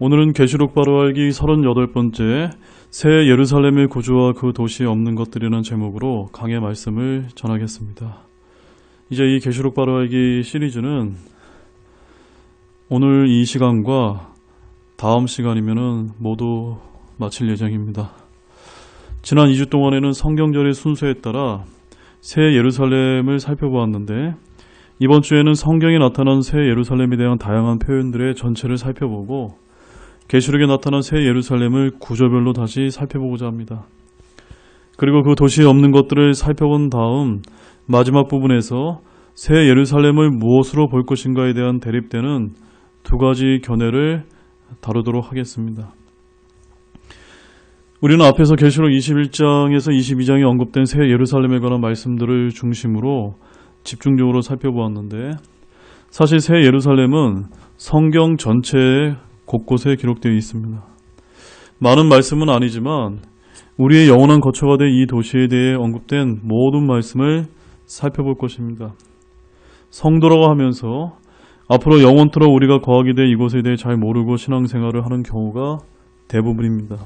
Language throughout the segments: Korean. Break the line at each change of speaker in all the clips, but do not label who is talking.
오늘은 계시록 바로 알기 38번째 새 예루살렘의 구주와 그 도시에 없는 것들이라는 제목으로 강의 말씀을 전하겠습니다. 이제 이 계시록 바로 알기 시리즈는 오늘 이 시간과 다음 시간이면은 모두 마칠 예정입니다. 지난 2주 동안에는 성경절의 순서에 따라 새 예루살렘을 살펴보았는데 이번 주에는 성경에 나타난 새 예루살렘에 대한 다양한 표현들의 전체를 살펴보고 계시록에 나타난 새 예루살렘을 구조별로 다시 살펴보고자 합니다. 그리고 그 도시에 없는 것들을 살펴본 다음 마지막 부분에서 새 예루살렘을 무엇으로 볼 것인가에 대한 대립되는 두 가지 견해를 다루도록 하겠습니다. 우리는 앞에서 계시록 21장에서 22장에 언급된 새 예루살렘에 관한 말씀들을 중심으로 집중적으로 살펴보았는데 사실 새 예루살렘은 성경 전체에 곳곳에 기록되어 있습니다. 많은 말씀은 아니지만 우리의 영원한 거처가 될 이 도시에 대해 언급된 모든 말씀을 살펴볼 것입니다. 성도라고 하면서 앞으로 영원토록 우리가 거하게 될 이곳에 대해 잘 모르고 신앙생활을 하는 경우가 대부분입니다.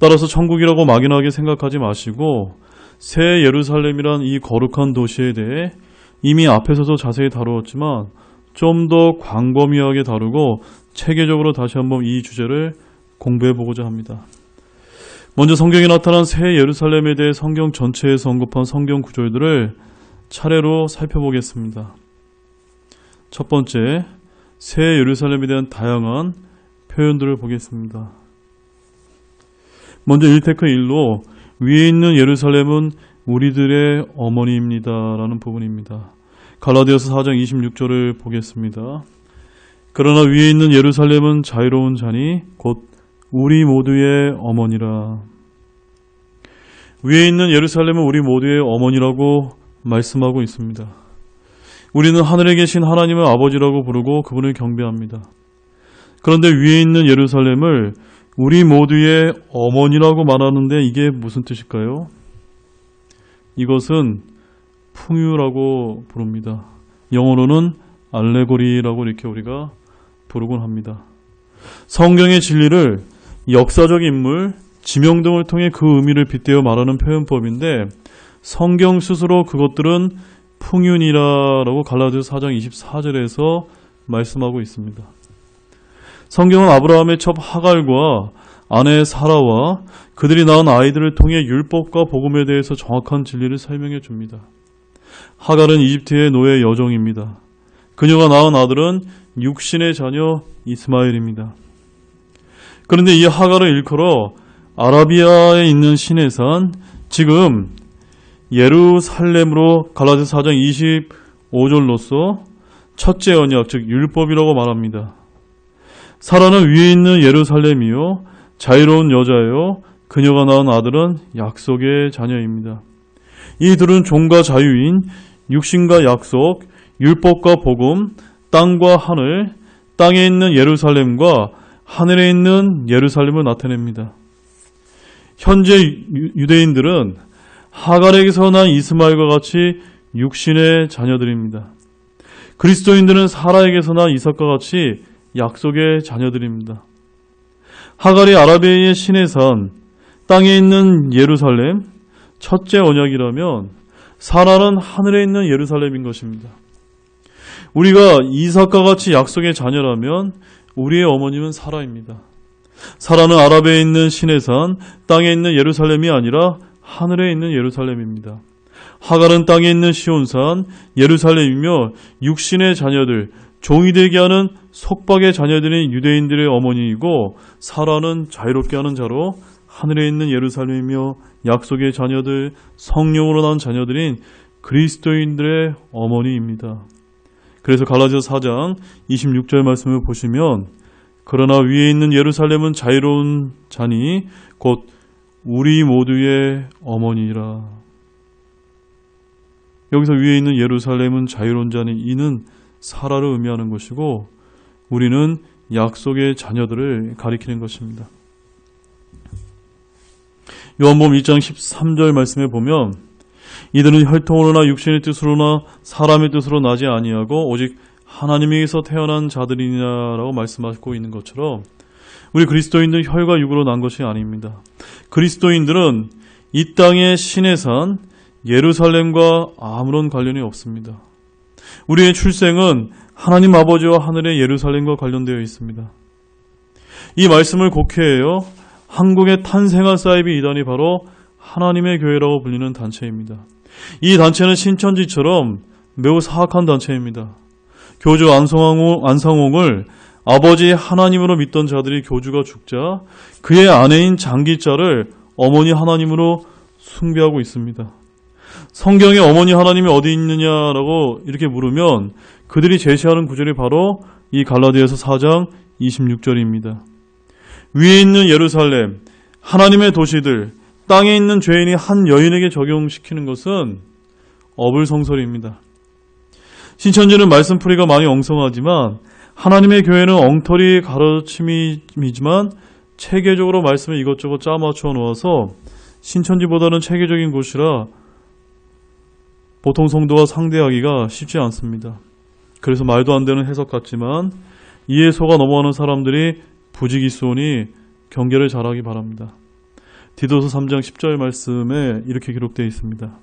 따라서 천국이라고 막연하게 생각하지 마시고 새 예루살렘이란 이 거룩한 도시에 대해 이미 앞에서도 자세히 다루었지만 좀 더 광범위하게 다루고 체계적으로 다시 한번 이 주제를 공부해보고자 합니다. 먼저 성경에 나타난 새 예루살렘에 대해 성경 전체에서 언급한 성경 구절들을 차례로 살펴보겠습니다. 첫 번째, 새 예루살렘에 대한 다양한 표현들을 보겠습니다. 먼저 1테크 1로 위에 있는 예루살렘은 우리들의 어머니입니다 라는 부분입니다. 갈라디아서 4장 26절을 보겠습니다. 그러나 위에 있는 예루살렘은 자유로운 자니 곧 우리 모두의 어머니라. 위에 있는 예루살렘은 우리 모두의 어머니라고 말씀하고 있습니다. 우리는 하늘에 계신 하나님을 아버지라고 부르고 그분을 경배합니다. 그런데 위에 있는 예루살렘을 우리 모두의 어머니라고 말하는데 이게 무슨 뜻일까요? 이것은 풍유라고 부릅니다. 영어로는 알레고리라고 이렇게 우리가 부르곤 합니다. 성경의 진리를 역사적 인물, 지명 등을 통해 그 의미를 빗대어 말하는 표현법인데 성경 스스로 그것들은 풍윤이라고 갈라디아서 4장 24절에서 말씀하고 있습니다. 성경은 아브라함의 첩 하갈과 아내 사라와 그들이 낳은 아이들을 통해 율법과 복음에 대해서 정확한 진리를 설명해 줍니다. 하갈은 이집트의 노예 여종입니다. 그녀가 낳은 아들은 육신의 자녀 이스마엘입니다. 그런데 이 하갈을 일컬어 아라비아에 있는 시내산, 지금 예루살렘으로 갈라디아서 4장 25절로서 첫째 언약, 즉 율법이라고 말합니다. 사라는 위에 있는 예루살렘이요 자유로운 여자요 그녀가 낳은 아들은 약속의 자녀입니다. 이 둘은 종과 자유인, 육신과 약속, 율법과 복음, 땅과 하늘, 땅에 있는 예루살렘과 하늘에 있는 예루살렘을 나타냅니다. 현재 유대인들은 하갈에게서 난 이스마엘과 같이 육신의 자녀들입니다. 그리스도인들은 사라에게서 난 이삭과 같이 약속의 자녀들입니다. 하갈이 아라비아의 시내산, 땅에 있는 예루살렘, 첫째 언약이라면 사라는 하늘에 있는 예루살렘인 것입니다. 우리가 이삭과 같이 약속의 자녀라면 우리의 어머님은 사라입니다. 사라는 아라비아에 있는 시내산, 땅에 있는 예루살렘이 아니라 하늘에 있는 예루살렘입니다. 하갈은 땅에 있는 시온산, 예루살렘이며 육신의 자녀들, 종이 되게 하는 속박의 자녀들인 유대인들의 어머니이고 사라는 자유롭게 하는 자로 하늘에 있는 예루살렘이며 약속의 자녀들, 성령으로 낳은 자녀들인 그리스도인들의 어머니입니다. 그래서 갈라디아서 4장 26절 말씀을 보시면 그러나 위에 있는 예루살렘은 자유로운 자니 곧 우리 모두의 어머니라. 여기서 위에 있는 예루살렘은 자유로운 자니 이는 사라를 의미하는 것이고 우리는 약속의 자녀들을 가리키는 것입니다. 요한복음 1장 13절 말씀에 보면 이들은 혈통으로나 육신의 뜻으로나 사람의 뜻으로 나지 아니하고 오직 하나님에게서 태어난 자들이냐라고 말씀하고 있는 것처럼 우리 그리스도인들은 혈과 육으로 난 것이 아닙니다. 그리스도인들은 이 땅의 신의 산 예루살렘과 아무런 관련이 없습니다. 우리의 출생은 하나님 아버지와 하늘의 예루살렘과 관련되어 있습니다. 이 말씀을 곡해해요. 한국에 탄생한 사이비 이단이 바로 하나님의 교회라고 불리는 단체입니다. 이 단체는 신천지처럼 매우 사악한 단체입니다. 교주 안상홍을 아버지 하나님으로 믿던 자들이 교주가 죽자 그의 아내인 장기자를 어머니 하나님으로 숭배하고 있습니다. 성경에 어머니 하나님이 어디 있느냐라고 이렇게 물으면 그들이 제시하는 구절이 바로 이 갈라디아서 4장 26절입니다. 위에 있는 예루살렘, 하나님의 도시들, 땅에 있는 죄인이 한 여인에게 적용시키는 것은 어불성설입니다. 신천지는 말씀풀이가 많이 엉성하지만 하나님의 교회는 엉터리 가르침이지만 체계적으로 말씀을 이것저것 짜맞춰 놓아서 신천지보다는 체계적인 곳이라 보통 성도와 상대하기가 쉽지 않습니다. 그래서 말도 안 되는 해석 같지만 이해 속아 넘어가는 사람들이 부지기수오니 경계를 잘하기 바랍니다. 디도서 3장 10절 말씀에 이렇게 기록되어 있습니다.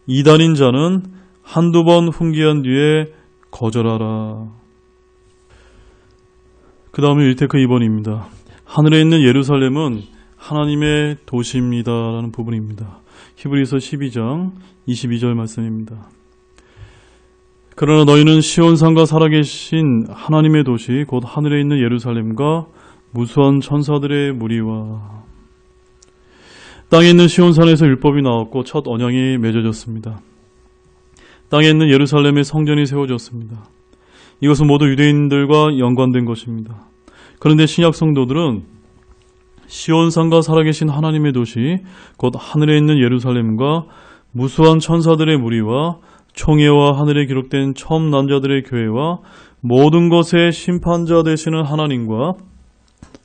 이단인 자는 한두 번 훈계한 뒤에 거절하라. 그 다음에 1테크 2번입니다. 하늘에 있는 예루살렘은 하나님의 도시입니다 라는 부분입니다. 히브리서 12장 22절 말씀입니다. 그러나 너희는 시온산과 살아계신 하나님의 도시 곧 하늘에 있는 예루살렘과 무수한 천사들의 무리와 땅에 있는 시온산에서 율법이 나왔고 첫 언약이 맺어졌습니다. 땅에 있는 예루살렘의 성전이 세워졌습니다. 이것은 모두 유대인들과 연관된 것입니다. 그런데 신약 성도들은 시온산과 살아계신 하나님의 도시 곧 하늘에 있는 예루살렘과 무수한 천사들의 무리와 총회와 하늘에 기록된 처음 난 자들의 교회와 모든 것의 심판자 되시는 하나님과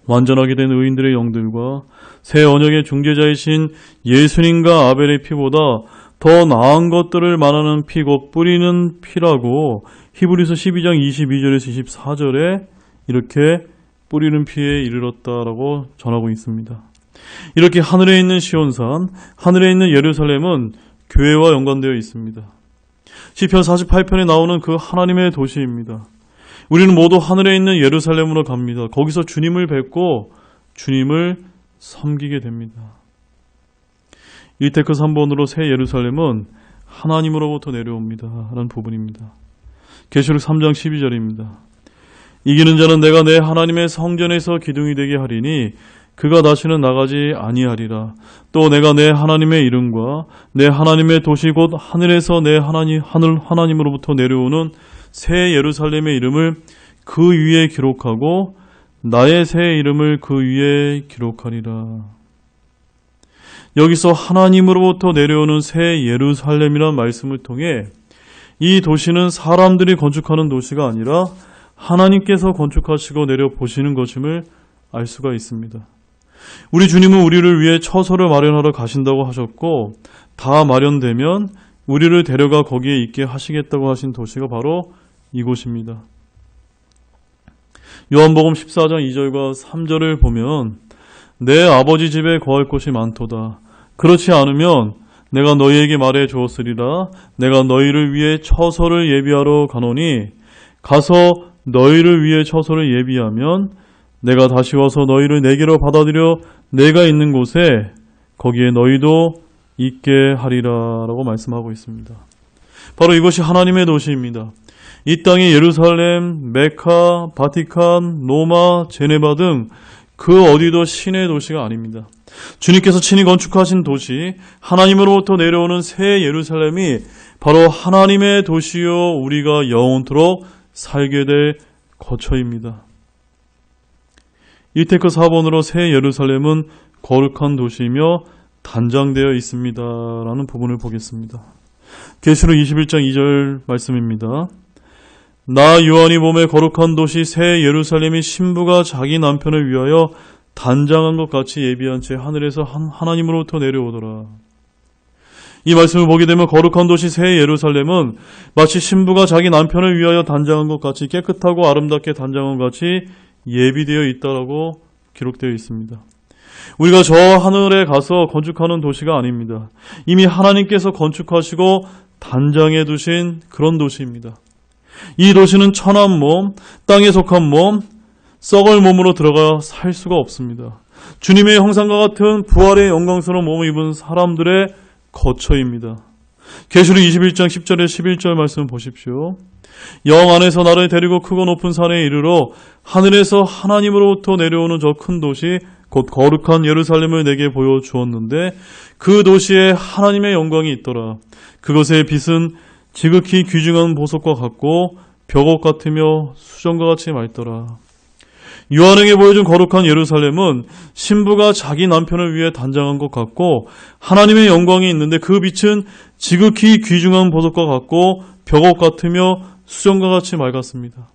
완전하게 된 의인들의 영들과 새 언약의 중재자이신 예수님과 아벨의 피보다 더 나은 것들을 말하는 피 곧 뿌리는 피라고 히브리서 12장 22절에서 24절에 이렇게 뿌리는 피에 이르렀다라고 전하고 있습니다. 이렇게 하늘에 있는 시온산, 하늘에 있는 예루살렘은 교회와 연관되어 있습니다. 시편 48편에 나오는 그 하나님의 도시입니다. 우리는 모두 하늘에 있는 예루살렘으로 갑니다. 거기서 주님을 뵙고 주님을 섬기게 됩니다. 1테크 3번으로 새 예루살렘은 하나님으로부터 내려옵니다 라는 부분입니다. 계시록 3장 12절입니다. 이기는 자는 내가 내 하나님의 성전에서 기둥이 되게 하리니 그가 다시는 나가지 아니하리라. 또 내가 내 하나님의 이름과 내 하나님의 도시 곧 하늘에서 내 하나님으로부터 내려오는 새 예루살렘의 이름을 그 위에 기록하고 나의 새 이름을 그 위에 기록하리라. 여기서 하나님으로부터 내려오는 새 예루살렘이라는 말씀을 통해 이 도시는 사람들이 건축하는 도시가 아니라 하나님께서 건축하시고 내려보시는 것임을 알 수가 있습니다. 우리 주님은 우리를 위해 처소를 마련하러 가신다고 하셨고 다 마련되면 우리를 데려가 거기에 있게 하시겠다고 하신 도시가 바로 이곳입니다. 요한복음 14장 2절과 3절을 보면 내 아버지 집에 거할 곳이 많도다. 그렇지 않으면 내가 너희에게 말해 주었으리라. 내가 너희를 위해 처소를 예비하러 가노니 가서 너희를 위해 처소를 예비하면 내가 다시 와서 너희를 내게로 받아들여 내가 있는 곳에 거기에 너희도 있게 하리라 라고 말씀하고 있습니다. 바로 이것이 하나님의 도시입니다. 이 땅의 예루살렘, 메카, 바티칸, 로마, 제네바 등 그 어디도 신의 도시가 아닙니다. 주님께서 친히 건축하신 도시, 하나님으로부터 내려오는 새 예루살렘이 바로 하나님의 도시요 우리가 영원토록 살게 될 거처입니다. 1테크 4번으로 새 예루살렘은 거룩한 도시이며 단장되어 있습니다 라는 부분을 보겠습니다. 계시록 21장 2절 말씀입니다. 나 요한이 봄에 거룩한 도시 새 예루살렘이 신부가 자기 남편을 위하여 단장한 것 같이 예비한 채 하늘에서 하나님으로부터 내려오더라. 이 말씀을 보게 되면 거룩한 도시 새 예루살렘은 마치 신부가 자기 남편을 위하여 단장한 것 같이 깨끗하고 아름답게 단장한 것 같이 예비되어 있다라고 기록되어 있습니다. 우리가 저 하늘에 가서 건축하는 도시가 아닙니다. 이미 하나님께서 건축하시고 단장해 두신 그런 도시입니다. 이 도시는 천한 몸, 땅에 속한 몸, 썩을 몸으로 들어가 살 수가 없습니다. 주님의 형상과 같은 부활의 영광스러운 몸을 입은 사람들의 거처입니다. 계시록 21장 10절에 11절 말씀 보십시오. 영 안에서 나를 데리고 크고 높은 산에 이르러 하늘에서 하나님으로부터 내려오는 저 큰 도시 곧 거룩한 예루살렘을 내게 보여주었는데 그 도시에 하나님의 영광이 있더라. 그것의 빛은 지극히 귀중한 보석과 같고 벽옥 같으며 수정과 같이 맑더라. 요한에게 보여준 거룩한 예루살렘은 신부가 자기 남편을 위해 단장한 것 같고 하나님의 영광이 있는데 그 빛은 지극히 귀중한 보석과 같고 벽옥 같으며 수정과 같이 맑았습니다.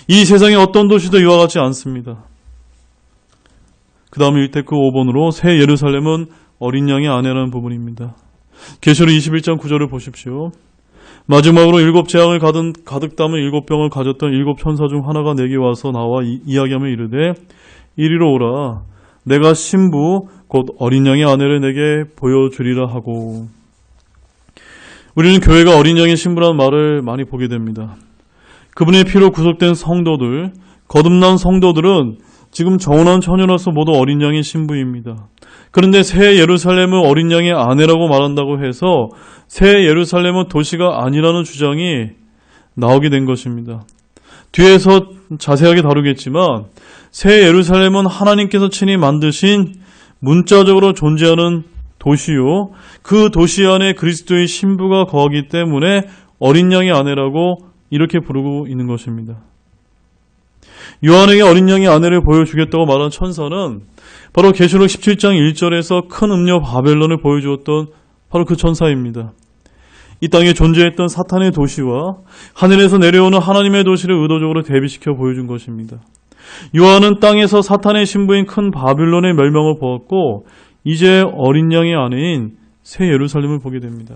이 세상의 어떤 도시도 이와 같지 않습니다. 그 다음에 1테크 5번으로 새 예루살렘은 어린 양의 아내라는 부분입니다. 계시록 21장 9절을 보십시오. 마지막으로 7 재앙을 가득 담은 7병을 가졌던 7 천사 중 하나가 내게 와서 나와 이야기하며 이르되 이리로 오라. 내가 신부 곧 어린 양의 아내를 내게 보여주리라 하고. 우리는 교회가 어린 양의 신부라는 말을 많이 보게 됩니다. 그분의 피로 구속된 성도들, 거듭난 성도들은 지금 정혼한 처녀로서 모두 어린 양의 신부입니다. 그런데 새 예루살렘을 어린 양의 아내라고 말한다고 해서 새 예루살렘은 도시가 아니라는 주장이 나오게 된 것입니다. 뒤에서 자세하게 다루겠지만 새 예루살렘은 하나님께서 친히 만드신 문자적으로 존재하는 도시요. 그 도시 안에 그리스도의 신부가 거하기 때문에 어린 양의 아내라고 이렇게 부르고 있는 것입니다. 요한에게 어린 양의 아내를 보여주겠다고 말한 천사는 바로 계시록 17장 1절에서 큰 음녀 바벨론을 보여주었던 바로 그 천사입니다. 이 땅에 존재했던 사탄의 도시와 하늘에서 내려오는 하나님의 도시를 의도적으로 대비시켜 보여준 것입니다. 요한은 땅에서 사탄의 신부인 큰 바빌론의 멸망을 보았고 이제 어린 양의 아내인 새 예루살렘을 보게 됩니다.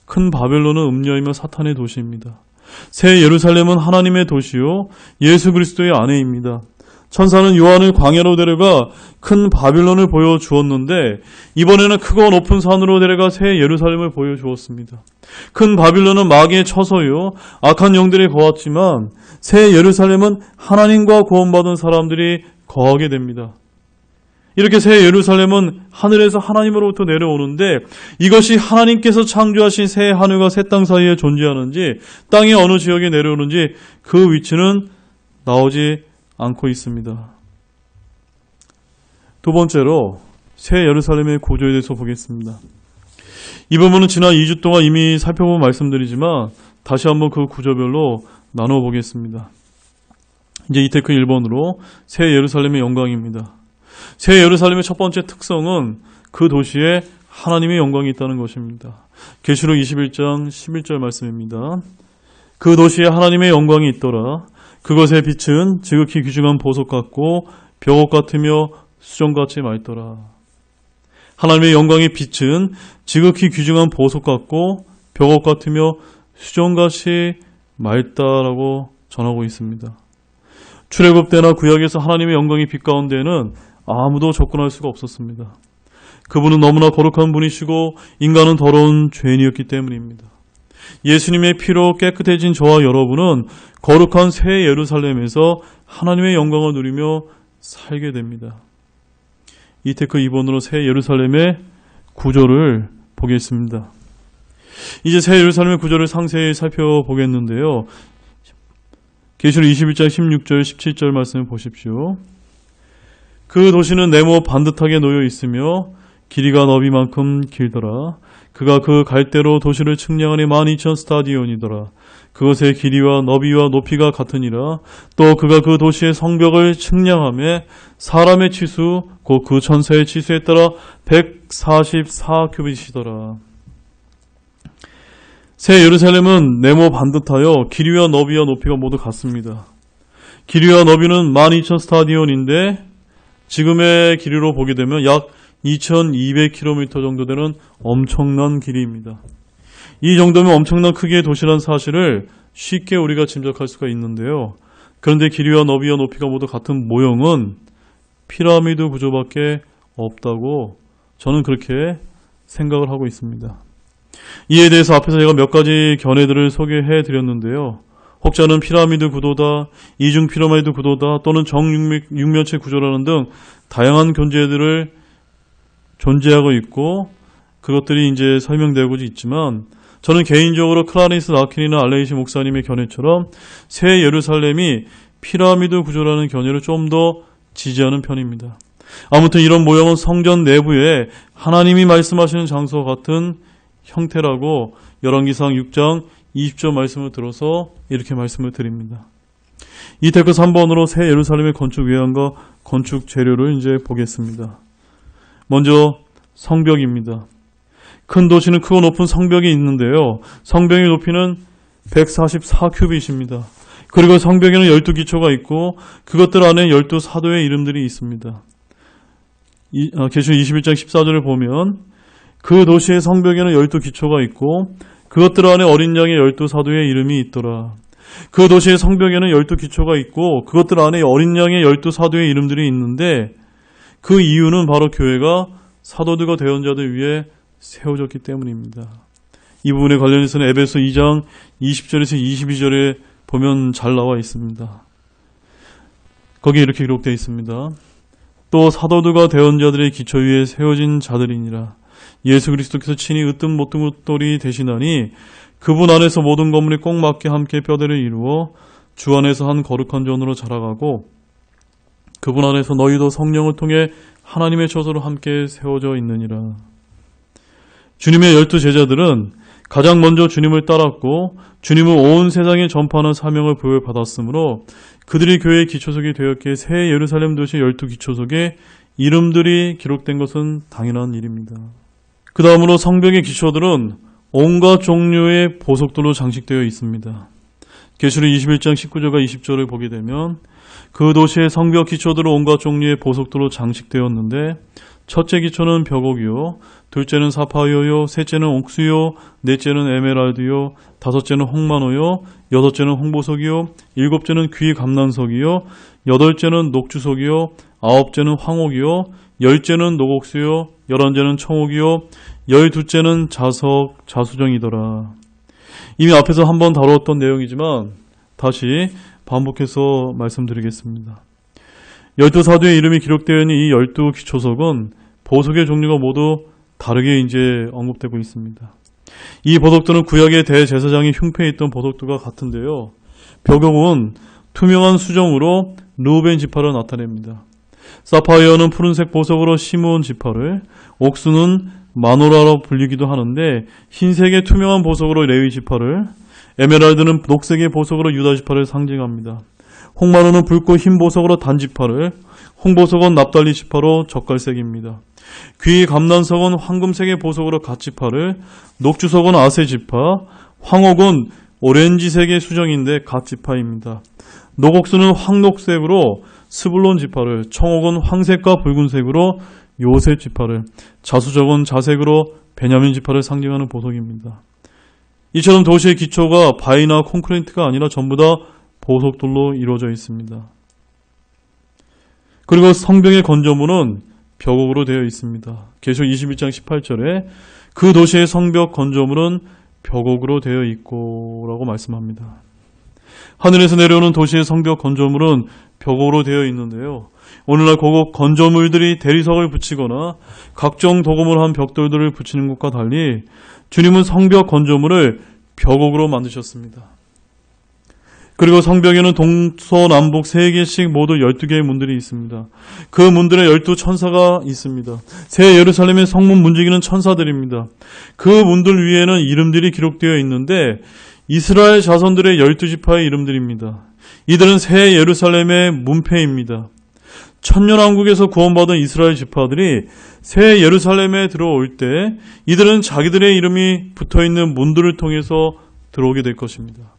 큰 바벨론은 음녀이며 사탄의 도시입니다. 새 예루살렘은 하나님의 도시요 예수 그리스도의 아내입니다. 천사는 요한을 광야로 데려가 큰 바빌론을 보여주었는데 이번에는 크고 높은 산으로 데려가 새 예루살렘을 보여주었습니다. 큰 바빌론은 마귀의 처소요 악한 영들이 거했지만 새 예루살렘은 하나님과 구원받은 사람들이 거하게 됩니다. 이렇게 새 예루살렘은 하늘에서 하나님으로부터 내려오는데 이것이 하나님께서 창조하신 새 하늘과 새 땅 사이에 존재하는지 땅의 어느 지역에 내려오는지 그 위치는 나오지 않고 있습니다. 두 번째로 새 예루살렘의 구조에 대해서 보겠습니다. 이 부분은 지난 2주 동안 이미 살펴본 말씀들이지만 다시 한번 그 구조별로 나누어 보겠습니다. 이제 이테크 1번으로 새 예루살렘의 영광입니다. 새 예루살렘의 첫 번째 특성은 그 도시에 하나님의 영광이 있다는 것입니다. 계시록 21장 11절 말씀입니다. 그 도시에 하나님의 영광이 있더라. 그것의 빛은 지극히 귀중한 보석 같고 벽옥 같으며 수정같이 맑더라. 하나님의 영광의 빛은 지극히 귀중한 보석 같고 벽옥 같으며 수정같이 맑다라고 전하고 있습니다. 출애굽 때나 구약에서 하나님의 영광의 빛 가운데에는 아무도 접근할 수가 없었습니다. 그분은 너무나 거룩한 분이시고 인간은 더러운 죄인이었기 때문입니다. 예수님의 피로 깨끗해진 저와 여러분은 거룩한 새 예루살렘에서 하나님의 영광을 누리며 살게 됩니다. 이테크 2번으로 새 예루살렘의 구조를 보겠습니다. 이제 새 예루살렘의 구조를 상세히 살펴보겠는데요. 계시록 21장 16절 17절 말씀을 보십시오. 그 도시는 네모 반듯하게 놓여 있으며 길이가 너비만큼 길더라. 그가 그 갈대로 도시를 측량하니 12,000 스타디온이더라. 그것의 길이와 너비와 높이가 같으니라. 또 그가 그 도시의 성벽을 측량하며 사람의 치수 곧 그 천사의 치수에 따라 144큐빗이더라. 새 예루살렘은 네모 반듯하여 길이와 너비와 높이가 모두 같습니다. 길이와 너비는 12,000 스타디온인데 지금의 길이로 보게 되면 약 2200km 정도 되는 엄청난 길이입니다. 이 정도면 엄청난 크기의 도시란 사실을 쉽게 우리가 짐작할 수가 있는데요. 그런데 길이와 너비와 높이가 모두 같은 모형은 피라미드 구조밖에 없다고 저는 그렇게 생각을 하고 있습니다. 이에 대해서 앞에서 제가 몇 가지 견해들을 소개해 드렸는데요. 혹자는 피라미드 구도다, 이중 피라미드 구도다, 또는 정육면체 구조라는 등 다양한 견제들을 존재하고 있고 그것들이 이제 설명되고 있지만 저는 개인적으로 클라리스 라킨이나 알레이시 목사님의 견해처럼 새 예루살렘이 피라미드 구조라는 견해를 좀 더 지지하는 편입니다. 아무튼 이런 모형은 성전 내부에 하나님이 말씀하시는 장소와 같은 형태라고 열왕기상 6장 20절 말씀을 들어서 이렇게 말씀을 드립니다. 이 댓글 3번으로 새 예루살렘의 건축 외양과 건축 재료를 이제 보겠습니다. 먼저 성벽입니다. 큰 도시는 크고 높은 성벽이 있는데요. 성벽의 높이는 144큐빗입니다. 그리고 성벽에는 12기초가 있고 그것들 안에 12사도의 이름들이 있습니다. 계시록 21장 14절을 보면 그 도시의 성벽에는 12기초가 있고 그것들 안에 어린 양의 12사도의 이름이 있더라. 그 도시의 성벽에는 12기초가 있고 그것들 안에 어린 양의 12사도의 이름들이 있는데 그 이유는 바로 교회가 사도들과 대언자들 위해 세워졌기 때문입니다. 이 부분에 관련해서는 에베소 2장 20절에서 22절에 보면 잘 나와 있습니다. 거기에 이렇게 기록되어 있습니다. 또 사도들과 대언자들의 기초 위에 세워진 자들이니라. 예수 그리스도께서 친히 으뜸 못등돌이 되시나니 그분 안에서 모든 건물이 꼭 맞게 함께 뼈대를 이루어 주 안에서 한 거룩한 전으로 자라가고 그분 안에서 너희도 성령을 통해 하나님의 처소로 함께 세워져 있느니라. 주님의 12제자들은 가장 먼저 주님을 따랐고 주님을 온 세상에 전파하는 사명을 부여받았으므로 그들이 교회의 기초석이 되었기에 새 예루살렘 도시 12기초석에 이름들이 기록된 것은 당연한 일입니다. 그 다음으로 성벽의 기초들은 온갖 종류의 보석들로 장식되어 있습니다. 계시록 21장 19절과 20절을 보게 되면 그 도시의 성벽 기초들은 온갖 종류의 보석들로 장식되었는데 첫째 기초는 벽옥이요, 둘째는 사파이어요, 셋째는 옥수요, 넷째는 에메랄드요, 다섯째는 홍만호요, 여섯째는 홍보석이요, 일곱째는 귀 감난석이요, 여덟째는 녹주석이요, 아홉째는 황옥이요, 열째는 녹옥수요, 열한째는 청옥이요, 열두째는 자석, 자수정이더라. 이미 앞에서 한번 다루었던 내용이지만 다시 반복해서 말씀드리겠습니다. 12사도의 이름이 기록되어 있는 이 12기초석은 보석의 종류가 모두 다르게 이제 언급되고 있습니다. 이 보석들은 구약의 대제사장이 흉패에 있던 보석들과 같은데요. 벽옥은 투명한 수정으로 르우벤 지파를 나타냅니다. 사파이어는 푸른색 보석으로 시므온 지파를, 옥수는 마노라로 불리기도 하는데 흰색의 투명한 보석으로 레위 지파를, 에메랄드는 녹색의 보석으로 유다 지파를 상징합니다. 홍마노는 붉고 흰 보석으로 단 지파를, 홍보석은 납달리 지파로 젓갈색입니다. 귀 감난석은 황금색의 보석으로 갓 지파를, 녹주석은 아세 지파, 황옥은 오렌지색의 수정인데 갓 지파입니다. 녹옥수는 황녹색으로 스불론 지파를, 청옥은 황색과 붉은색으로 요셉 지파를, 자수적은 자색으로 베냐민 지파를 상징하는 보석입니다. 이처럼 도시의 기초가 바위나 콘크리트가 아니라 전부 다 보석돌로 이루어져 있습니다. 그리고 성벽의 건조물은 벽옥으로 되어 있습니다. 계시록 21장 18절에 그 도시의 성벽 건조물은 벽옥으로 되어 있고 라고 말씀합니다. 하늘에서 내려오는 도시의 성벽 건조물은 벽옥으로 되어 있는데요. 오늘날 고급 건조물들이 대리석을 붙이거나 각종 도금을 한 벽돌들을 붙이는 것과 달리 주님은 성벽 건조물을 벽옥으로 만드셨습니다. 그리고 성벽에는 동서남북 3개씩 모두 12개의 문들이 있습니다. 그 문들에 12천사가 있습니다. 새 예루살렘의 성문 문지기는 천사들입니다. 그 문들 위에는 이름들이 기록되어 있는데 이스라엘 자손들의 12지파의 이름들입니다. 이들은 새 예루살렘의 문패입니다. 천년왕국에서 구원받은 이스라엘 지파들이 새 예루살렘에 들어올 때 이들은 자기들의 이름이 붙어있는 문들을 통해서 들어오게 될 것입니다.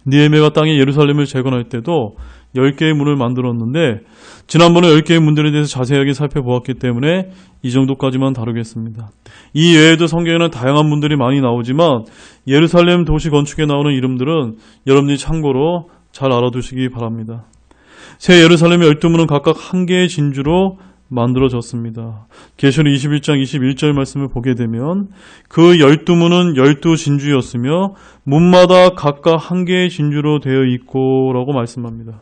느헤미야가 땅에 예루살렘을 재건할 때도 10개의 문을 만들었는데 지난번에 10개의 문들에 대해서 자세하게 살펴보았기 때문에 이 정도까지만 다루겠습니다. 이 외에도 성경에는 다양한 문들이 많이 나오지만 예루살렘 도시 건축에 나오는 이름들은 여러분들이 참고로 잘 알아두시기 바랍니다. 새 예루살렘의 12문은 각각 한 개의 진주로 만들어졌습니다. 계시록 21장 21절 말씀을 보게 되면 그 12문은 12진주였으며 문마다 각각 한 개의 진주로 되어 있고 라고 말씀합니다.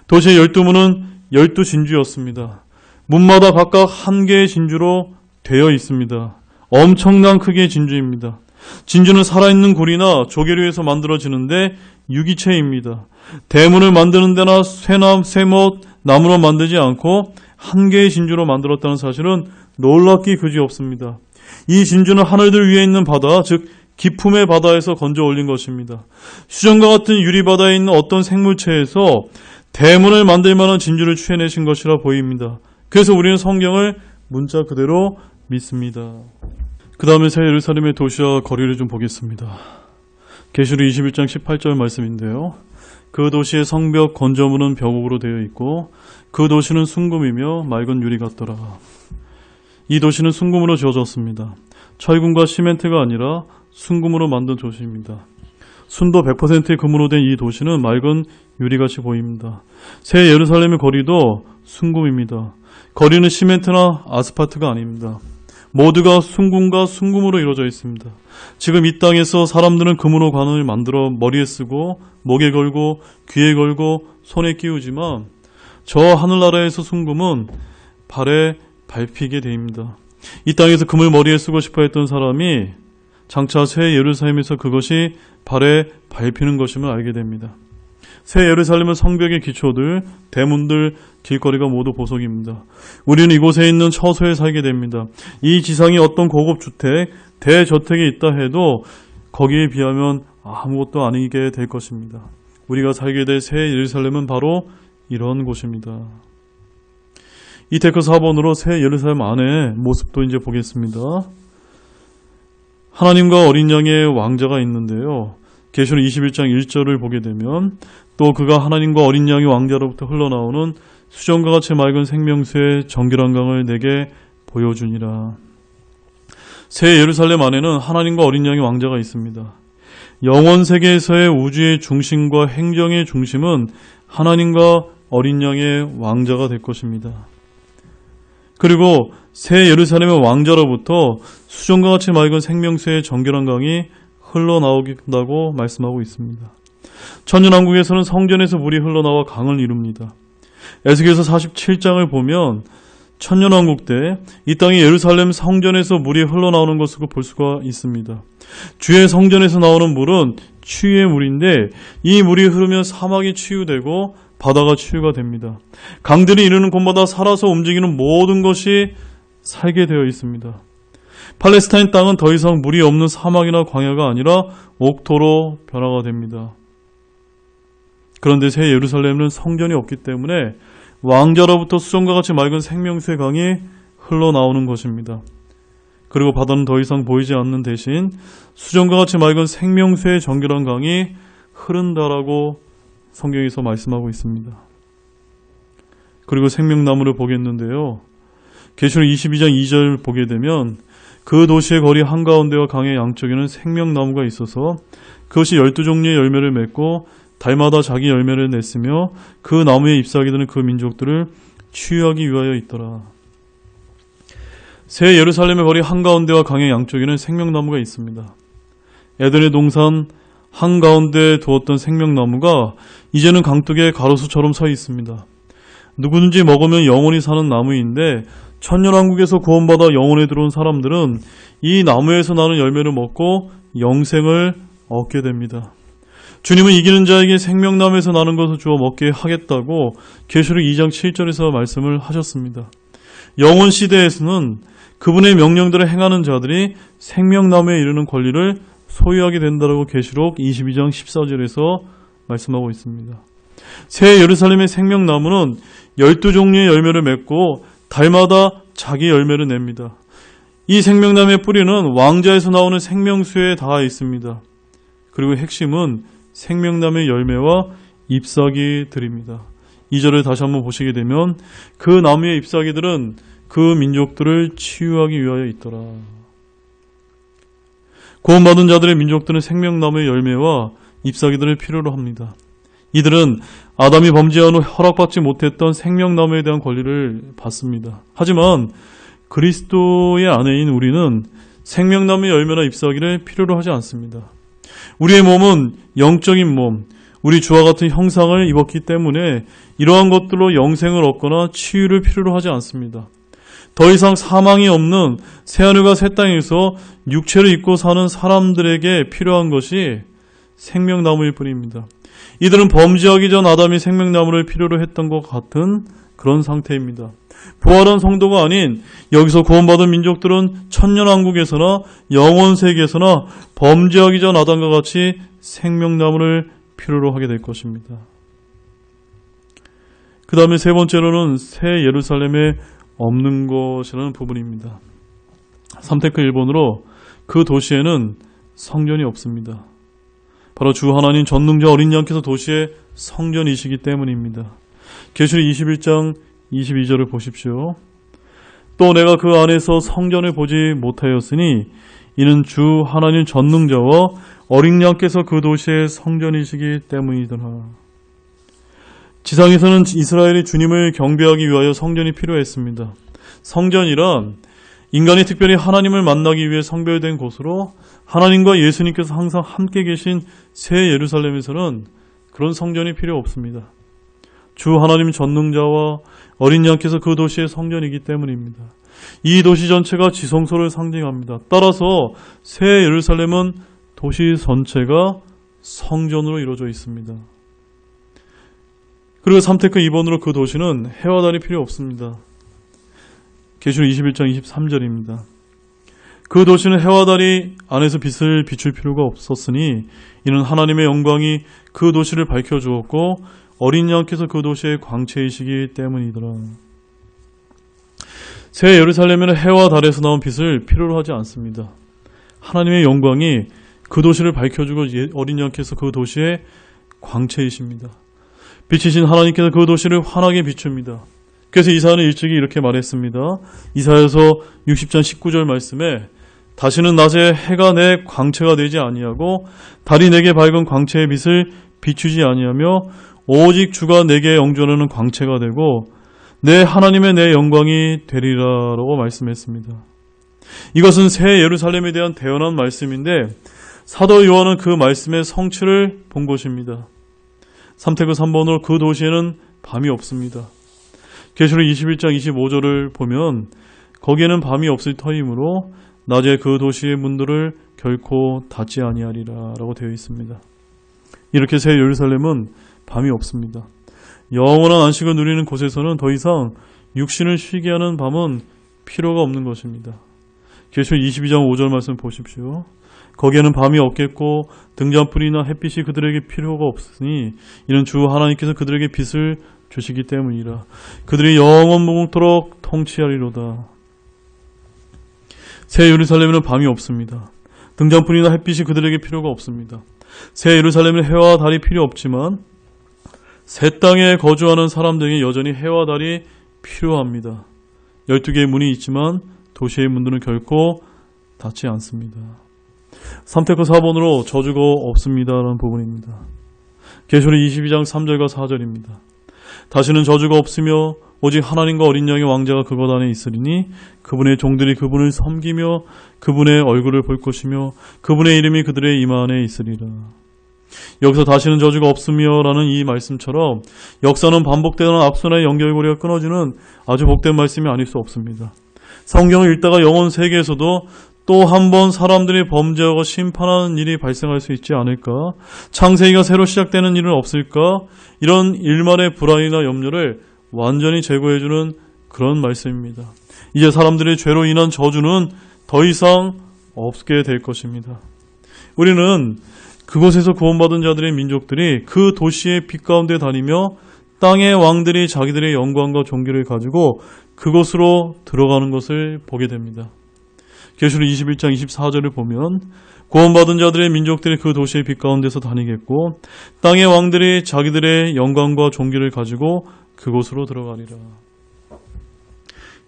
도시의 12문은 12진주였습니다. 문마다 각각 한 개의 진주로 되어 있습니다. 엄청난 크기의 진주입니다. 진주는 살아있는 구리나 조개류에서 만들어지는데 유기체입니다. 대문을 만드는 데나 쇠못, 나무로 만들지 않고 한 개의 진주로 만들었다는 사실은 놀랍기 그지없습니다. 이 진주는 하늘들 위에 있는 바다, 즉 깊음의 바다에서 건져 올린 것입니다. 수정과 같은 유리바다에 있는 어떤 생물체에서 대문을 만들 만한 진주를 취해내신 것이라 보입니다. 그래서 우리는 성경을 문자 그대로 믿습니다. 그 다음에 새 예루살렘의 도시와 거리를 좀 보겠습니다. 계시록 21장 18절 말씀인데요. 그 도시의 성벽 건조문은 벽옥으로 되어 있고 그 도시는 순금이며 맑은 유리 같더라. 이 도시는 순금으로 지어졌습니다. 철근과 시멘트가 아니라 순금으로 만든 도시입니다. 순도 100%의 금으로 된 이 도시는 맑은 유리같이 보입니다. 새 예루살렘의 거리도 순금입니다. 거리는 시멘트나 아스팔트가 아닙니다. 모두가 순금과 순금으로 이루어져 있습니다. 지금 이 땅에서 사람들은 금으로 관을 만들어 머리에 쓰고 목에 걸고 귀에 걸고 손에 끼우지만 저 하늘나라에서 순금은 발에 밟히게 됩니다. 이 땅에서 금을 머리에 쓰고 싶어 했던 사람이 장차 새 예루살렘에서 그것이 발에 밟히는 것임을 알게 됩니다. 새 예루살렘은 성벽의 기초들, 대문들, 길거리가 모두 보석입니다. 우리는 이곳에 있는 처소에 살게 됩니다. 이 지상에 어떤 고급 주택, 대저택이 있다 해도 거기에 비하면 아무것도 아니게 될 것입니다. 우리가 살게 될 새 예루살렘은 바로 이런 곳입니다. 이테크 4번으로 새 예루살렘 안의 모습도 이제 보겠습니다. 하나님과 어린 양의 왕자가 있는데요. 계시록 21장 1절을 보게 되면 또 그가 하나님과 어린 양의 왕자로부터 흘러나오는 수정과 같이 맑은 생명수의 정결한 강을 내게 보여주니라. 새 예루살렘 안에는 하나님과 어린 양의 왕자가 있습니다. 영원 세계에서의 우주의 중심과 행정의 중심은 하나님과 어린 양의 왕자가 될 것입니다. 그리고 새 예루살렘의 왕자로부터 수정과 같이 맑은 생명수의 정결한 강이 흘러나오긴다고 말씀하고 있습니다. 천년왕국에서는 성전에서 물이 흘러나와 강을 이룹니다. 에스겔서 47장을 보면 천년왕국 때 이 땅의 예루살렘 성전에서 물이 흘러나오는 것을 볼 수가 있습니다. 주의 성전에서 나오는 물은 치유의 물인데 이 물이 흐르면 사막이 치유되고 바다가 치유가 됩니다. 강들이 이르는 곳마다 살아서 움직이는 모든 것이 살게 되어 있습니다. 팔레스타인 땅은 더 이상 물이 없는 사막이나 광야가 아니라 옥토로 변화가 됩니다. 그런데 새 예루살렘은 성전이 없기 때문에 왕자로부터 수정과 같이 맑은 생명수의 강이 흘러나오는 것입니다. 그리고 바다는 더 이상 보이지 않는 대신 수정과 같이 맑은 생명수의 정결한 강이 흐른다라고 성경에서 말씀하고 있습니다. 그리고 생명나무를 보겠는데요. 계시록 22장 2절 보게 되면 그 도시의 거리 한가운데와 강의 양쪽에는 생명나무가 있어서 그것이 12종류의 열매를 맺고 달마다 자기 열매를 냈으며 그 나무에 잎사귀들은 그 민족들을 치유하기 위하여 있더라. 새 예루살렘의 거리 한가운데와 강의 양쪽에는 생명나무가 있습니다. 에덴의 동산 한가운데에 두었던 생명나무가 이제는 강둑의 가로수처럼 서 있습니다. 누구든지 먹으면 영원히 사는 나무인데 천년왕국에서 구원받아 영혼에 들어온 사람들은 이 나무에서 나는 열매를 먹고 영생을 얻게 됩니다. 주님은 이기는 자에게 생명나무에서 나는 것을 주어 먹게 하겠다고 계시록 2장 7절에서 말씀을 하셨습니다. 영원 시대에서는 그분의 명령들을 행하는 자들이 생명나무에 이르는 권리를 소유하게 된다고 계시록 22장 14절에서 말씀하고 있습니다. 새 예루살렘의 생명나무는 12종류의 열매를 맺고 달마다 자기 열매를 냅니다. 이 생명나무의 뿌리는 왕자에서 나오는 생명수에 닿아 있습니다. 그리고 핵심은 생명나무의 열매와 잎사귀들입니다. 2절을 다시 한번 보시게 되면 그 나무의 잎사귀들은 그 민족들을 치유하기 위하여 있더라. 구원받은 자들의 민족들은 생명나무의 열매와 잎사귀들을 필요로 합니다. 이들은 아담이 범죄한 후 허락받지 못했던 생명나무에 대한 권리를 받습니다. 하지만 그리스도의 아내인 우리는 생명나무의 열매나 잎사귀를 필요로 하지 않습니다. 우리의 몸은 영적인 몸, 우리 주와 같은 형상을 입었기 때문에 이러한 것들로 영생을 얻거나 치유를 필요로 하지 않습니다. 더 이상 사망이 없는 새하늘과 새 땅에서 육체를 입고 사는 사람들에게 필요한 것이 생명나무일 뿐입니다. 이들은 범죄하기 전 아담이 생명나무를 필요로 했던 것 같은 그런 상태입니다. 부활한 성도가 아닌 여기서 구원받은 민족들은 천년왕국에서나 영원세계에서나 범죄하기 전 아담과 같이 생명나무를 필요로 하게 될 것입니다. 그 다음에 세 번째로는 새 예루살렘에 없는 것이라는 부분입니다. 삼테크 1번으로 그 도시에는 성전이 없습니다. 바로 주 하나님 전능자 어린 양께서 도시의 성전이시기 때문입니다. 계시록 21장 22절을 보십시오. 또 내가 그 안에서 성전을 보지 못하였으니 이는 주 하나님 전능자와 어린 양께서 그 도시의 성전이시기 때문이더라. 지상에서는 이스라엘이 주님을 경배하기 위하여 성전이 필요했습니다. 성전이란 인간이 특별히 하나님을 만나기 위해 성별된 곳으로 하나님과 예수님께서 항상 함께 계신 새 예루살렘에서는 그런 성전이 필요 없습니다. 주 하나님 전능자와 어린 양께서 그 도시의 성전이기 때문입니다. 이 도시 전체가 지성소를 상징합니다. 따라서 새 예루살렘은 도시 전체가 성전으로 이루어져 있습니다. 그리고 삼테크 2번으로 그 도시는 해와 달이 필요 없습니다. 계시록 21장 23절입니다. 그 도시는 해와 달이 안에서 빛을 비출 필요가 없었으니 이는 하나님의 영광이 그 도시를 밝혀주었고 어린 양께서 그 도시의 광채이시기 때문이더라. 새 예루살렘에는 해와 달에서 나온 빛을 필요로 하지 않습니다. 하나님의 영광이 그 도시를 밝혀주고 어린 양께서 그 도시의 광채이십니다. 빛이신 하나님께서 그 도시를 환하게 비춥니다. 그래서 이사야는 일찍이 이렇게 말했습니다. 이사야서 60장 19절 말씀에 다시는 낮에 해가 내 광채가 되지 아니하고 달이 내게 밝은 광채의 빛을 비추지 아니하며 오직 주가 내게 영존하는 광채가 되고 내 하나님의 내 영광이 되리라라고 말씀했습니다. 이것은 새 예루살렘에 대한 대언한 말씀인데 사도 요한은 그 말씀의 성취를 본 것입니다. 삼테크 3번으로 그 도시에는 밤이 없습니다. 계시록 21장 25절을 보면 거기에는 밤이 없을 터이므로 낮에 그 도시의 문들을 결코 닫지 아니하리라 라고 되어 있습니다. 이렇게 새 예루살렘은 밤이 없습니다. 영원한 안식을 누리는 곳에서는 더 이상 육신을 쉬게 하는 밤은 필요가 없는 것입니다. 계시록 22장 5절 말씀 보십시오. 거기에는 밤이 없겠고 등잔불이나 햇빛이 그들에게 필요가 없으니 이는 주 하나님께서 그들에게 빛을 주시기 때문이라. 그들이 영원 무궁토록 통치하리로다. 새 예루살렘에는 밤이 없습니다. 등잔불이나 햇빛이 그들에게 필요가 없습니다. 새 예루살렘에는 해와 달이 필요 없지만 새 땅에 거주하는 사람들에게 여전히 해와 달이 필요합니다. 12개의 문이 있지만 도시의 문들은 결코 닫지 않습니다. 삼테크 4번으로 저주가 없습니다라는 부분입니다. 계시록 22장 3절과 4절입니다. 다시는 저주가 없으며 오직 하나님과 어린 양의 왕자가 그것 안에 있으리니 그분의 종들이 그분을 섬기며 그분의 얼굴을 볼 것이며 그분의 이름이 그들의 이마 안에 있으리라. 여기서 다시는 저주가 없으며 라는 이 말씀처럼 역사는 반복되는 앞선의 연결고리가 끊어지는 아주 복된 말씀이 아닐 수 없습니다. 성경을 읽다가 영원 세계에서도 또 한 번 사람들이 범죄하고 심판하는 일이 발생할 수 있지 않을까? 창세기가 새로 시작되는 일은 없을까? 이런 일말의 불안이나 염려를 완전히 제거해주는 그런 말씀입니다. 이제 사람들의 죄로 인한 저주는 더 이상 없게 될 것입니다. 우리는 그곳에서 구원받은 자들의 민족들이 그 도시의 빛 가운데 다니며 땅의 왕들이 자기들의 영광과 존귀를 가지고 그곳으로 들어가는 것을 보게 됩니다. 계시록 21장 24절을 보면 구원받은 자들의 민족들이 그 도시의 빛 가운데서 다니겠고 땅의 왕들이 자기들의 영광과 존귀를 가지고 그곳으로 들어가리라.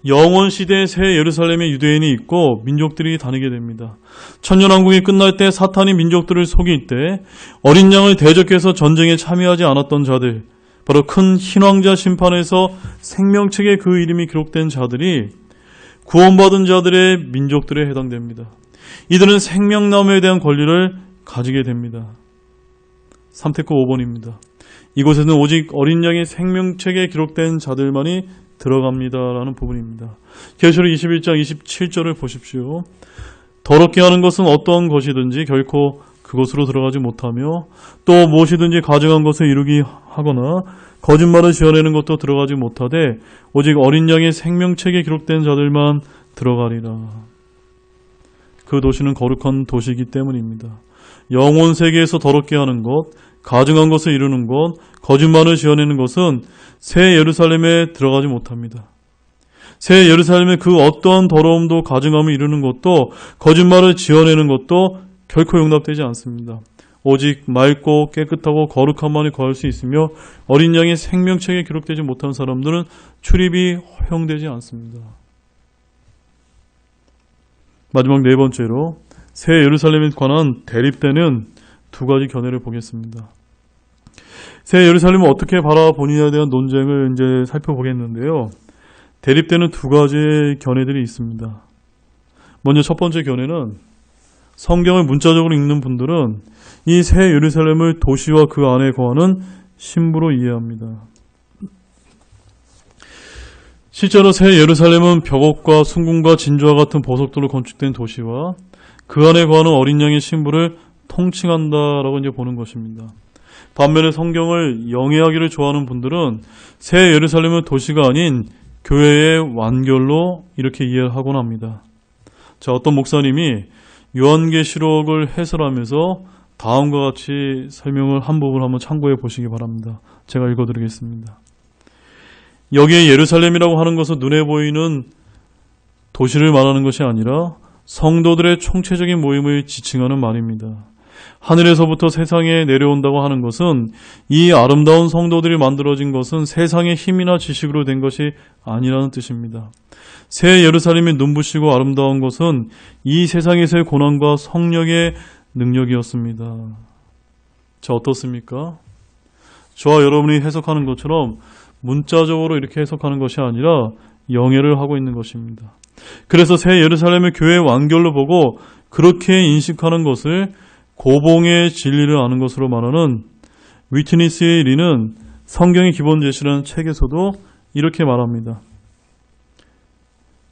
영원 시대의 새 예루살렘에 유대인이 있고 민족들이 다니게 됩니다. 천년왕국이 끝날 때 사탄이 민족들을 속일 때 어린 양을 대적해서 전쟁에 참여하지 않았던 자들, 바로 큰 흰왕자 심판에서 생명책에 그 이름이 기록된 자들이 구원받은 자들의 민족들에 해당됩니다. 이들은 생명나무에 대한 권리를 가지게 됩니다. 3태코 5번입니다. 이곳에는 오직 어린 양의 생명책에 기록된 자들만이 들어갑니다라는 부분입니다. 계시록 21장 27절을 보십시오. 더럽게 하는 것은 어떠한 것이든지 결코 그곳으로 들어가지 못하며 또 무엇이든지 가증한 것을 이루기 하거나 거짓말을 지어내는 것도 들어가지 못하되 오직 어린 양의 생명책에 기록된 자들만 들어가리라. 그 도시는 거룩한 도시이기 때문입니다. 영혼 세계에서 더럽게 하는 것, 가증한 것을 이루는 것, 거짓말을 지어내는 것은 새 예루살렘에 들어가지 못합니다. 새 예루살렘의 그 어떠한 더러움도 가증함을 이루는 것도 거짓말을 지어내는 것도 결코 용납되지 않습니다. 오직 맑고 깨끗하고 거룩함만이 거할 수 있으며 어린 양의 생명책에 기록되지 못한 사람들은 출입이 허용되지 않습니다. 마지막 네 번째로 새 예루살렘에 관한 대립되는 두 가지 견해를 보겠습니다. 새 예루살렘을 어떻게 바라보느냐에 대한 논쟁을 이제 살펴보겠는데요. 대립되는 두 가지의 견해들이 있습니다. 먼저 첫 번째 견해는 성경을 문자적으로 읽는 분들은 이 새 예루살렘을 도시와 그 안에 거하는 신부로 이해합니다. 실제로 새 예루살렘은 벽옥과 순궁과 진주와 같은 보석들로 건축된 도시와 그 안에 거하는 어린 양의 신부를 통칭한다라고 이제 보는 것입니다. 반면에 성경을 영해하기를 좋아하는 분들은 새 예루살렘은 도시가 아닌 교회의 완결로 이렇게 이해를 하곤 합니다. 자, 어떤 목사님이 요한계시록을 해설하면서 다음과 같이 설명을 한 부분 한번 참고해 보시기 바랍니다. 제가 읽어드리겠습니다. 여기에 예루살렘이라고 하는 것은 눈에 보이는 도시를 말하는 것이 아니라 성도들의 총체적인 모임을 지칭하는 말입니다. 하늘에서부터 세상에 내려온다고 하는 것은 이 아름다운 성도들이 만들어진 것은 세상의 힘이나 지식으로 된 것이 아니라는 뜻입니다. 새 예루살렘이 눈부시고 아름다운 것은 이 세상에서의 고난과 성령의 능력이었습니다. 자, 어떻습니까? 저와 여러분이 해석하는 것처럼 문자적으로 이렇게 해석하는 것이 아니라 영해를 하고 있는 것입니다. 그래서 새 예루살렘을 교회의 완결로 보고 그렇게 인식하는 것을 고봉의 진리를 아는 것으로 말하는 위트니스의 리는 성경의 기본 제시라는 책에서도 이렇게 말합니다.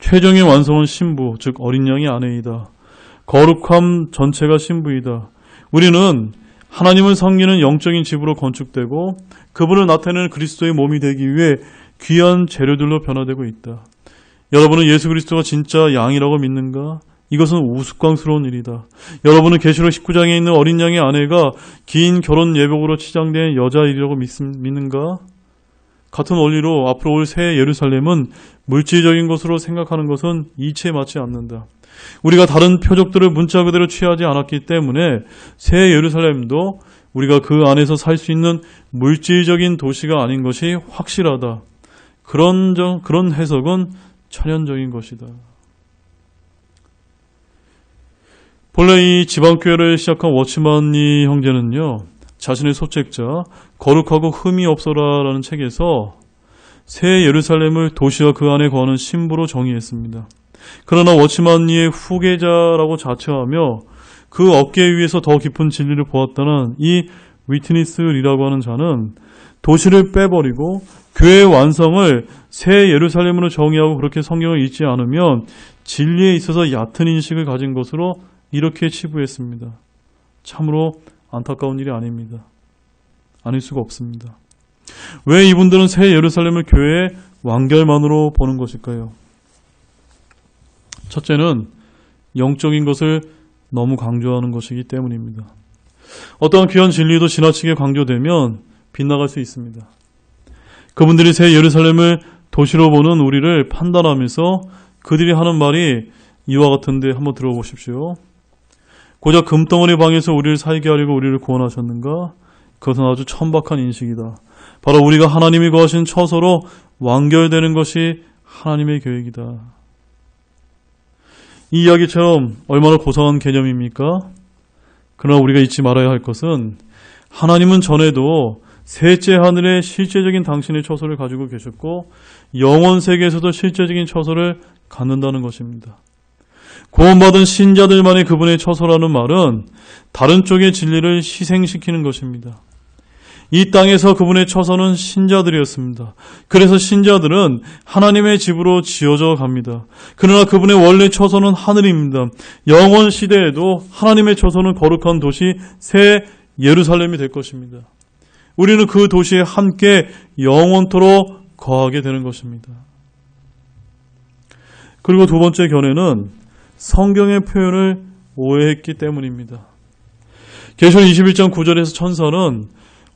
최종의 완성은 신부, 즉 어린 양의 아내이다. 거룩함 전체가 신부이다. 우리는 하나님을 섬기는 영적인 집으로 건축되고 그분을 나타내는 그리스도의 몸이 되기 위해 귀한 재료들로 변화되고 있다. 여러분은 예수 그리스도가 진짜 양이라고 믿는가? 이것은 우스꽝스러운 일이다. 여러분은 계시록 19장에 있는 어린 양의 아내가 긴 결혼 예복으로 치장된 여자이라고 믿는가? 같은 원리로 앞으로 올 새 예루살렘은 물질적인 것으로 생각하는 것은 이치에 맞지 않는다. 우리가 다른 표적들을 문자 그대로 취하지 않았기 때문에 새 예루살렘도 우리가 그 안에서 살 수 있는 물질적인 도시가 아닌 것이 확실하다. 그런 해석은 천연적인 것이다. 본래 이 지방교회를 시작한 워치만니 형제는요, 자신의 소책자 거룩하고 흠이 없어라라는 책에서 새 예루살렘을 도시와 그 안에 거하는 신부로 정의했습니다. 그러나 워치만니의 후계자라고 자처하며 그 어깨 위에서 더 깊은 진리를 보았다는 이 위트니스 리라고 하는 자는 도시를 빼버리고 교회의 완성을 새 예루살렘으로 정의하고 그렇게 성경을 읽지 않으면 진리에 있어서 얕은 인식을 가진 것으로 이렇게 치부했습니다. 참으로 안타까운 일이 아닙니다. 아닐 수가 없습니다. 왜 이분들은 새 예루살렘을 교회의 완결만으로 보는 것일까요? 첫째는 영적인 것을 너무 강조하는 것이기 때문입니다. 어떠한 귀한 진리도 지나치게 강조되면 빗나갈 수 있습니다. 그분들이 새 예루살렘을 도시로 보는 우리를 판단하면서 그들이 하는 말이 이와 같은데 한번 들어보십시오. 고작 금덩어리 방에서 우리를 살게 하려고 우리를 구원하셨는가? 그것은 아주 천박한 인식이다. 바로 우리가 하나님이 거하신 처소로 완결되는 것이 하나님의 계획이다. 이 이야기처럼 얼마나 고상한 개념입니까? 그러나 우리가 잊지 말아야 할 것은 하나님은 전에도 셋째 하늘에 실제적인 당신의 처소를 가지고 계셨고 영원 세계에서도 실제적인 처소를 갖는다는 것입니다. 구원받은 신자들만의 그분의 처소라는 말은 다른 쪽의 진리를 희생시키는 것입니다. 이 땅에서 그분의 처소는 신자들이었습니다. 그래서 신자들은 하나님의 집으로 지어져 갑니다. 그러나 그분의 원래 처소는 하늘입니다. 영원 시대에도 하나님의 처소는 거룩한 도시 새 예루살렘이 될 것입니다. 우리는 그 도시에 함께 영원토록 거하게 되는 것입니다. 그리고 두 번째 견해는 성경의 표현을 오해했기 때문입니다. 계시록 21장 9절에서 천사는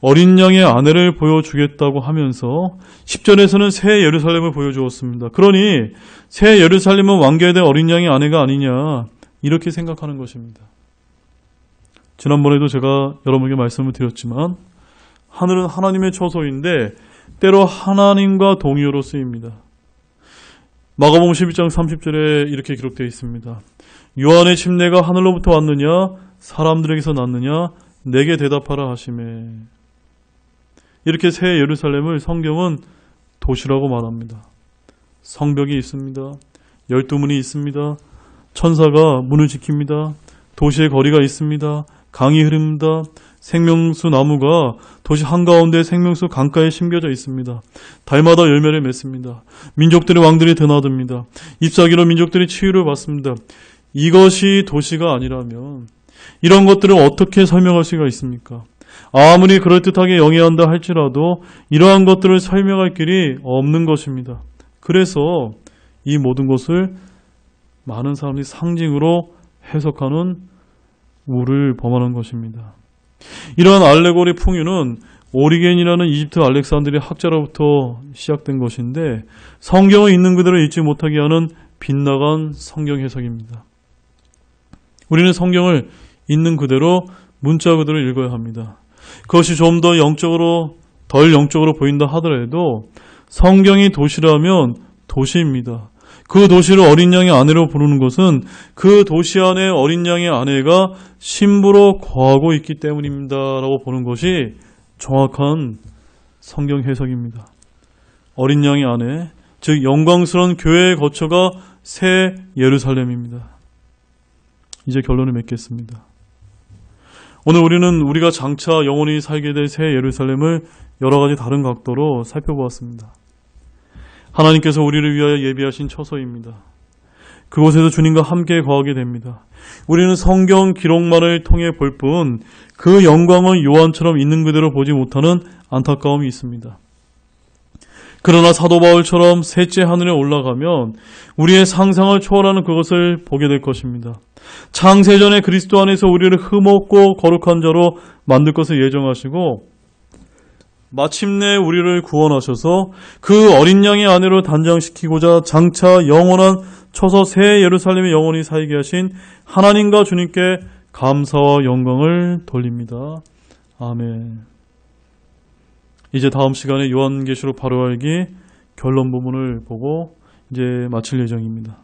어린 양의 아내를 보여주겠다고 하면서 10절에서는 새 예루살렘을 보여주었습니다. 그러니 새 예루살렘은 완결된 어린 양의 아내가 아니냐 이렇게 생각하는 것입니다. 지난번에도 제가 여러분에게 말씀을 드렸지만 하늘은 하나님의 처소인데 때로 하나님과 동의어로 쓰입니다. 마가복음 11장 30절에 이렇게 기록되어 있습니다. 요한의 침례가 하늘로부터 왔느냐 사람들에게서 났느냐 내게 대답하라 하시매. 이렇게 새 예루살렘을 성경은 도시라고 말합니다. 성벽이 있습니다. 12문이 있습니다. 천사가 문을 지킵니다. 도시의 거리가 있습니다. 강이 흐릅니다. 생명수 나무가 도시 한가운데 생명수 강가에 심겨져 있습니다. 달마다 열매를 맺습니다. 민족들의 왕들이 드나듭니다. 잎사귀로 민족들이 치유를 받습니다. 이것이 도시가 아니라면 이런 것들을 어떻게 설명할 수가 있습니까? 아무리 그럴듯하게 영위한다 할지라도 이러한 것들을 설명할 길이 없는 것입니다. 그래서 이 모든 것을 많은 사람들이 상징으로 해석하는 우를 범하는 것입니다. 이러한 알레고리 풍유는 오리겐이라는 이집트 알렉산드리아 학자로부터 시작된 것인데 성경을 있는 그대로 읽지 못하게 하는 빗나간 성경 해석입니다. 우리는 성경을 있는 그대로 문자 그대로 읽어야 합니다. 그것이 좀 더 덜 영적으로 보인다 하더라도 성경이 도시라면 도시입니다. 그 도시를 어린 양의 아내로 부르는 것은 그 도시 안에 어린 양의 아내가 신부로 거하고 있기 때문입니다. 라고 보는 것이 정확한 성경 해석입니다. 어린 양의 아내, 즉 영광스러운 교회의 거처가 새 예루살렘입니다. 이제 결론을 맺겠습니다. 오늘 우리는 우리가 장차 영원히 살게 될 새 예루살렘을 여러 가지 다른 각도로 살펴보았습니다. 하나님께서 우리를 위하여 예비하신 처소입니다. 그곳에서 주님과 함께 거하게 됩니다. 우리는 성경 기록만을 통해 볼 뿐 그 영광을 요한처럼 있는 그대로 보지 못하는 안타까움이 있습니다. 그러나 사도 바울처럼 셋째 하늘에 올라가면 우리의 상상을 초월하는 그것을 보게 될 것입니다. 창세전에 그리스도 안에서 우리를 흠없고 거룩한 자로 만들 것을 예정하시고 마침내 우리를 구원하셔서 그 어린 양의 아내로 단장시키고자 장차 영원한 처소 새 예루살렘에 영원히 살게 하신 하나님과 주님께 감사와 영광을 돌립니다. 아멘. 이제 다음 시간에 요한계시록 바로 알기 결론 부분을 보고 이제 마칠 예정입니다.